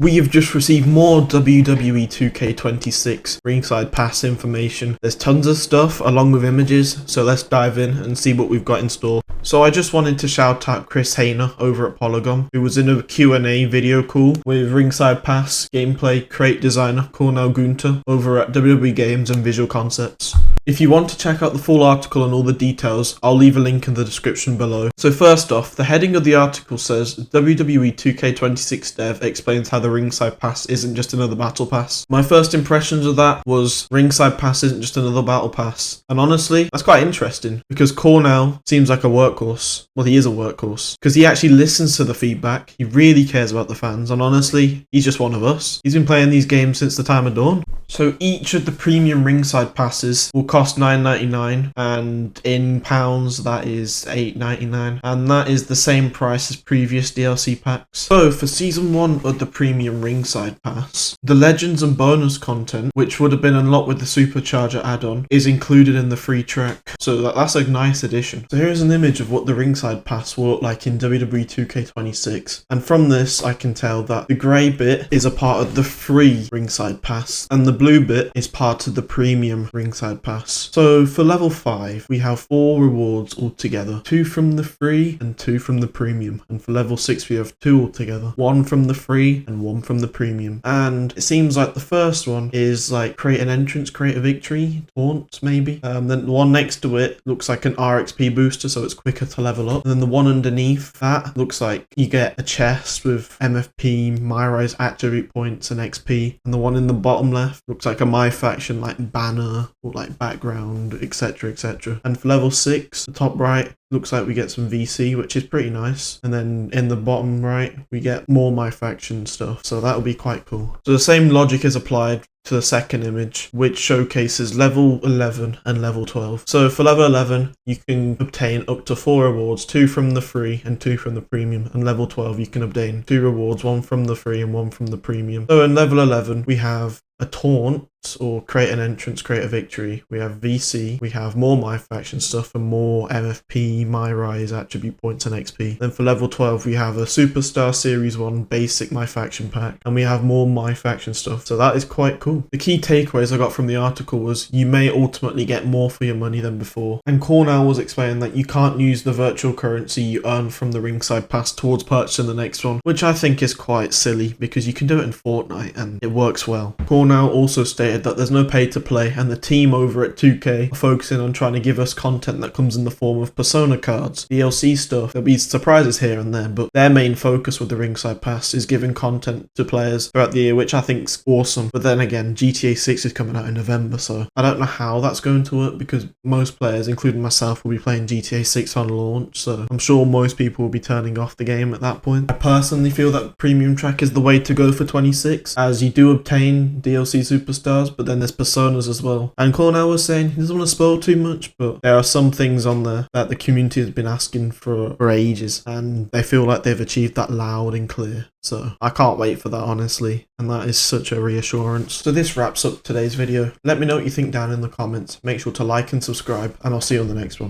We have just received more WWE 2K26 Ringside Pass information. There's tons of stuff along with images, so let's dive in and see what we've got in store. So I just wanted to shout out Chris Hayner over at Polygon, who was in a Q&A video call with Ringside Pass gameplay crate designer Cornel Gunter over at WWE Games and Visual Concepts. If you want to check out the full article and all the details, I'll leave a link in the description below. So first off, the heading of the article says WWE 2K26 dev explains how the Ringside Pass isn't just another battle pass. My first impressions of that was Ringside Pass isn't just another battle pass. And honestly, that's quite interesting because Cornel seems like a workhorse. Well, he is a workhorse because he actually listens to the feedback. He really cares about the fans. And honestly, he's just one of us. He's been playing these games since the time of dawn. So each of the premium Ringside Passes will cost $9.99 and in pounds that is $8.99, and that is the same price as previous DLC packs. So for season 1 of the premium Ringside Pass, the legends and bonus content, which would have been unlocked with the Supercharger add-on, is included in the free track. So that's a nice addition. So here's an image of what the Ringside Pass will look like in WWE 2K26, and from this I can tell that the grey bit is a part of the free Ringside Pass and the blue bit is part of the premium Ringside Pass. So for level 5 we have 4 rewards altogether, 2 from the free and 2 from the premium, and for level 6 we have 2 altogether, 1 from the free and 1 from the premium. And it seems like the first one is like create an entrance, create a victory, taunt maybe. Then the one next to it looks like an RXP booster, so it's quicker to level up. And then the one underneath that looks like you get a chest with MFP, MyRise attribute points and XP. And the one in the bottom left looks like a My Faction like banner or like background, etc, etc. And for level 6, the top right looks like we get some VC, which is pretty nice. And then in the bottom right, we get more My Faction stuff. So that'll be quite cool. So the same logic is applied to the second image, which showcases level 11 and level 12. So for level 11, you can obtain up to 4 rewards, 2 from the free and 2 from the premium. And level 12, you can obtain 2 rewards, 1 from the free and 1 from the premium. So in level 11, we have a taunt or create an entrance, create a victory. We have VC, we have more My Faction stuff and more MFP, MyRise attribute points and XP. Then for level 12 we have a Superstar Series 1 basic My Faction pack and we have more My Faction stuff. So that is quite cool. The key takeaways I got from the article was you may ultimately get more for your money than before. And Cornel was explaining that you can't use the virtual currency you earn from the Ringside Pass towards purchasing the next one, which I think is quite silly because you can do it in Fortnite and it works well. Cornel also stated that there's no pay to play and the team over at 2K are focusing on trying to give us content that comes in the form of persona cards, DLC stuff. There'll be surprises here and there, but their main focus with the Ringside Pass is giving content to players throughout the year, which I think's awesome. But then again, GTA 6 is coming out in November, so I don't know how that's going to work because most players, including myself, will be playing GTA 6 on launch, so I'm sure most people will be turning off the game at that point. I personally feel that premium track is the way to go for 26, as you do obtain DLC superstars, but then there's personas as well. And Cornel was saying he doesn't want to spoil too much, but there are some things on there that the community has been asking for ages, and they feel like they've achieved that loud and clear. So I can't wait for that, honestly, and that is such a reassurance. So this wraps up today's video. Let me know what you think down in the comments. Make sure to like and subscribe, and I'll see you on the next one.